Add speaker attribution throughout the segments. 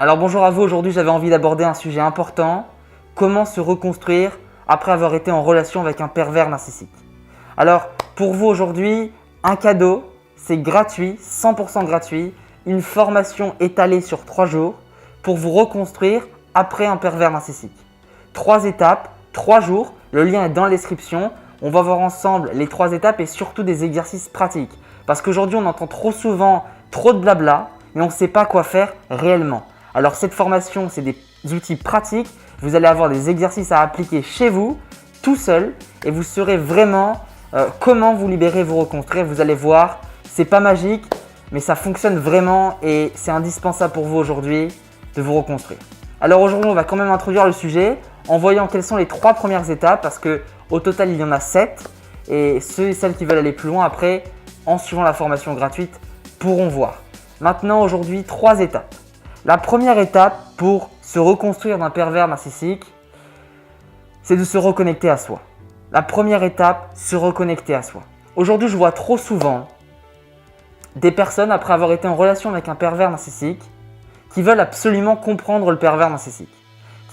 Speaker 1: Alors bonjour à vous, aujourd'hui j'avais envie d'aborder un sujet important, comment se reconstruire après avoir été en relation avec un pervers narcissique. Alors pour vous aujourd'hui, un cadeau, c'est gratuit, 100% gratuit, une formation étalée sur 3 jours pour vous reconstruire après un pervers narcissique. 3 étapes, 3 jours, le lien est dans la description. On va voir ensemble les 3 étapes et surtout des exercices pratiques. Parce qu'aujourd'hui on entend trop souvent trop de blabla, mais on ne sait pas quoi faire réellement. Alors cette formation, c'est des outils pratiques. Vous allez avoir des exercices à appliquer chez vous, tout seul, et vous saurez vraiment comment vous libérer, vous reconstruire. Vous allez voir, c'est pas magique, mais ça fonctionne vraiment et c'est indispensable pour vous aujourd'hui de vous reconstruire. Alors aujourd'hui, on va quand même introduire le sujet en voyant quelles sont les 3 premières étapes parce qu'au total, il y en a 7 et ceux et celles qui veulent aller plus loin après, en suivant la formation gratuite, pourront voir. Maintenant, aujourd'hui, 3 étapes. La première étape pour se reconstruire d'un pervers narcissique, c'est de se reconnecter à soi. La première étape, se reconnecter à soi. Aujourd'hui, je vois trop souvent des personnes, après avoir été en relation avec un pervers narcissique, qui veulent absolument comprendre le pervers narcissique,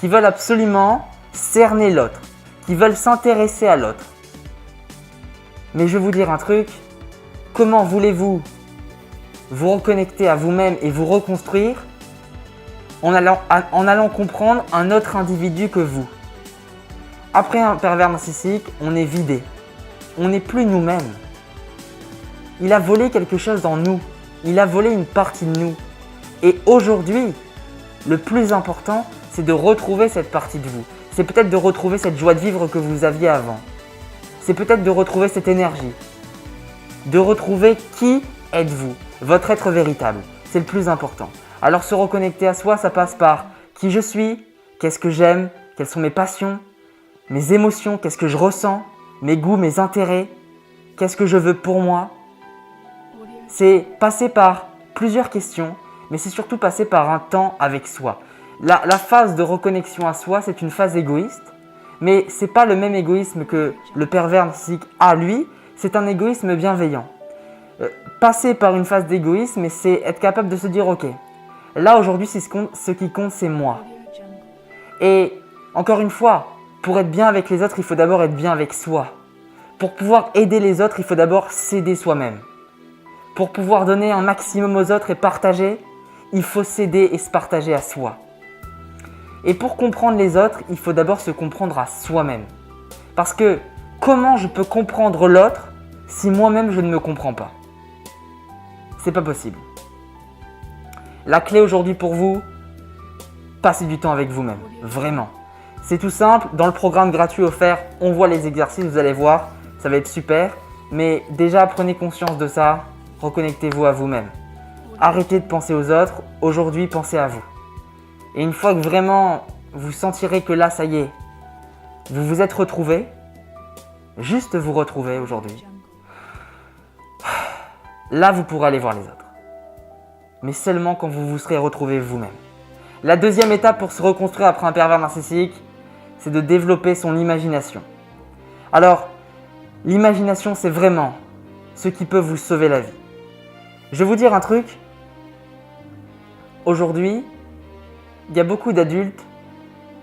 Speaker 1: qui veulent absolument cerner l'autre, qui veulent s'intéresser à l'autre. Mais je vais vous dire un truc, comment voulez-vous vous reconnecter à vous-même et vous reconstruire en allant comprendre un autre individu que vous? Après un pervers narcissique, on est vidé. On n'est plus nous-mêmes. Il a volé quelque chose en nous. Il a volé une partie de nous. Et aujourd'hui, le plus important, c'est de retrouver cette partie de vous. C'est peut-être de retrouver cette joie de vivre que vous aviez avant. C'est peut-être de retrouver cette énergie. De retrouver qui êtes-vous, votre être véritable. C'est le plus important. Alors se reconnecter à soi, ça passe par qui je suis, qu'est-ce que j'aime, quelles sont mes passions, mes émotions, qu'est-ce que je ressens, mes goûts, mes intérêts, qu'est-ce que je veux pour moi. C'est passer par plusieurs questions, mais c'est surtout passer par un temps avec soi. La phase de reconnexion à soi, c'est une phase égoïste, mais ce n'est pas le même égoïsme que le pervers narcissique a lui, c'est un égoïsme bienveillant. Passer par une phase d'égoïsme, c'est être capable de se dire « Ok, là aujourd'hui, ce qui compte, c'est moi. » Et encore une fois, pour être bien avec les autres, il faut d'abord être bien avec soi. Pour pouvoir aider les autres, il faut d'abord s'aider soi-même. Pour pouvoir donner un maximum aux autres et partager, il faut s'aider et se partager à soi. Et pour comprendre les autres, il faut d'abord se comprendre à soi-même. Parce que comment je peux comprendre l'autre si moi-même je ne me comprends pas? C'est pas possible. La clé aujourd'hui pour vous, passez du temps avec vous-même, vraiment. C'est tout simple, dans le programme gratuit offert, on voit les exercices, vous allez voir, ça va être super. Mais déjà, prenez conscience de ça, reconnectez-vous à vous-même. Arrêtez de penser aux autres, aujourd'hui, pensez à vous. Et une fois que vraiment, vous sentirez que là, ça y est, vous vous êtes retrouvés, juste vous retrouver aujourd'hui, là, vous pourrez aller voir les autres. Mais seulement quand vous vous serez retrouvés vous-même. La deuxième étape pour se reconstruire après un pervers narcissique, c'est de développer son imagination. Alors, l'imagination, c'est vraiment ce qui peut vous sauver la vie. Je vais vous dire un truc. Aujourd'hui, il y a beaucoup d'adultes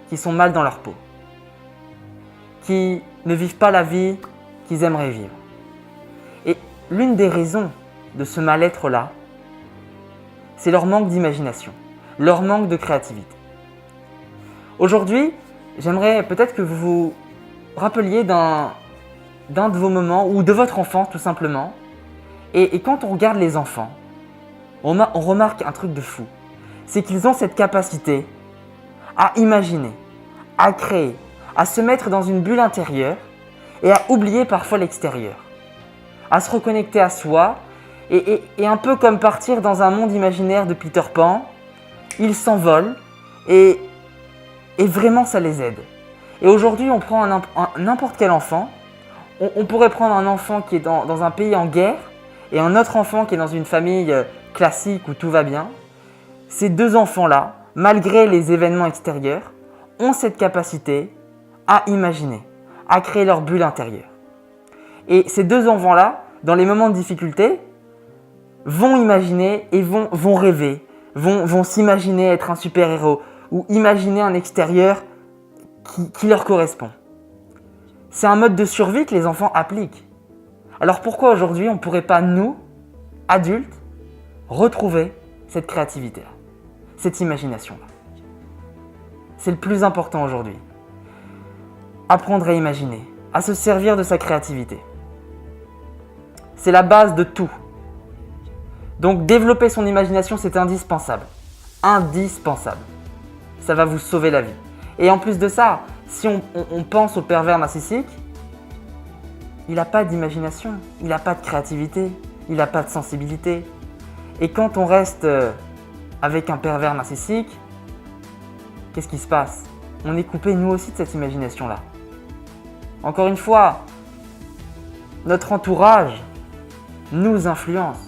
Speaker 1: qui sont mal dans leur peau, qui ne vivent pas la vie qu'ils aimeraient vivre. Et l'une des raisons de ce mal-être-là, c'est leur manque d'imagination, leur manque de créativité. Aujourd'hui, j'aimerais peut-être que vous vous rappeliez d'un de vos moments ou de votre enfance tout simplement. Et quand on regarde les enfants, on remarque un truc de fou. C'est qu'ils ont cette capacité à imaginer, à créer, à se mettre dans une bulle intérieure et à oublier parfois l'extérieur. À se reconnecter à soi et un peu comme partir dans un monde imaginaire de Peter Pan, ils s'envolent et vraiment ça les aide. Et aujourd'hui, on prend n'importe quel enfant, on pourrait prendre un enfant qui est dans un pays en guerre et un autre enfant qui est dans une famille classique où tout va bien. Ces deux enfants-là, malgré les événements extérieurs, ont cette capacité à imaginer, à créer leur bulle intérieure. Et ces deux enfants-là, dans les moments de difficulté, vont imaginer et vont rêver, vont s'imaginer être un super-héros ou imaginer un extérieur qui leur correspond. C'est un mode de survie que les enfants appliquent. Alors pourquoi aujourd'hui on ne pourrait pas, nous, adultes, retrouver cette créativité-là, cette imagination-là? C'est le plus important aujourd'hui. Apprendre à imaginer, à se servir de sa créativité. C'est la base de tout. Donc développer son imagination, c'est indispensable. Indispensable. Ça va vous sauver la vie. Et en plus de ça, si on pense au pervers narcissique, il n'a pas d'imagination, il n'a pas de créativité, il n'a pas de sensibilité. Et quand on reste avec un pervers narcissique, qu'est-ce qui se passe? On est coupé nous aussi de cette imagination-là. Encore une fois, notre entourage nous influence.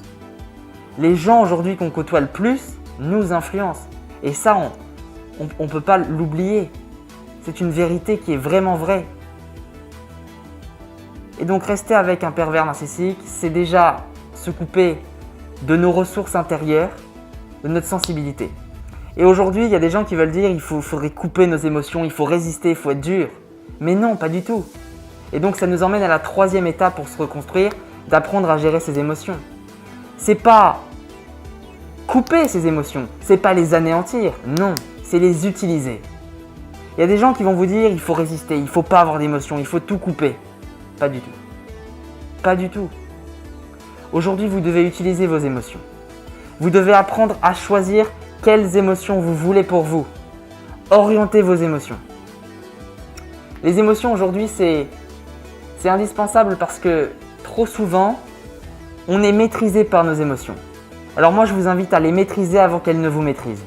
Speaker 1: Les gens aujourd'hui qu'on côtoie le plus nous influencent. Et ça, on ne peut pas l'oublier. C'est une vérité qui est vraiment vraie. Et donc rester avec un pervers narcissique, c'est déjà se couper de nos ressources intérieures, de notre sensibilité. Et aujourd'hui, il y a des gens qui veulent dire qu'il faudrait couper nos émotions, il faut résister, il faut être dur. Mais non, pas du tout. Et donc ça nous emmène à la troisième étape pour se reconstruire, d'apprendre à gérer ses émotions. C'est pas couper ses émotions, c'est pas les anéantir, non, c'est les utiliser. Il y a des gens qui vont vous dire il faut résister, il faut pas avoir d'émotions, il faut tout couper. Pas du tout. Pas du tout. Aujourd'hui, vous devez utiliser vos émotions. Vous devez apprendre à choisir quelles émotions vous voulez pour vous. Orientez vos émotions. Les émotions aujourd'hui, c'est indispensable parce que trop souvent, on est maîtrisé par nos émotions. Alors moi, je vous invite à les maîtriser avant qu'elles ne vous maîtrisent.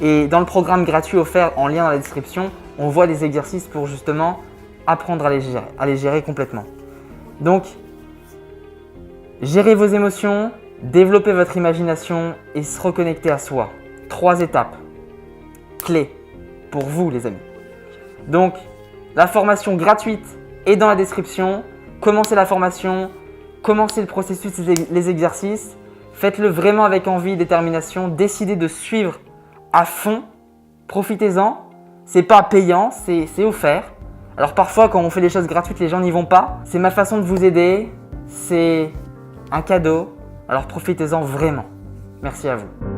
Speaker 1: Et dans le programme gratuit offert en lien dans la description, on voit des exercices pour justement apprendre à les gérer complètement. Donc, gérez vos émotions, développez votre imagination et se reconnecter à soi. 3 étapes clés pour vous, les amis. Donc, la formation gratuite est dans la description. Commencez la formation, commencez le processus, les exercices. Faites-le vraiment avec envie et détermination. Décidez de suivre à fond. Profitez-en. C'est pas payant, c'est offert. Alors parfois, quand on fait des choses gratuites, les gens n'y vont pas. C'est ma façon de vous aider. C'est un cadeau. Alors profitez-en vraiment. Merci à vous.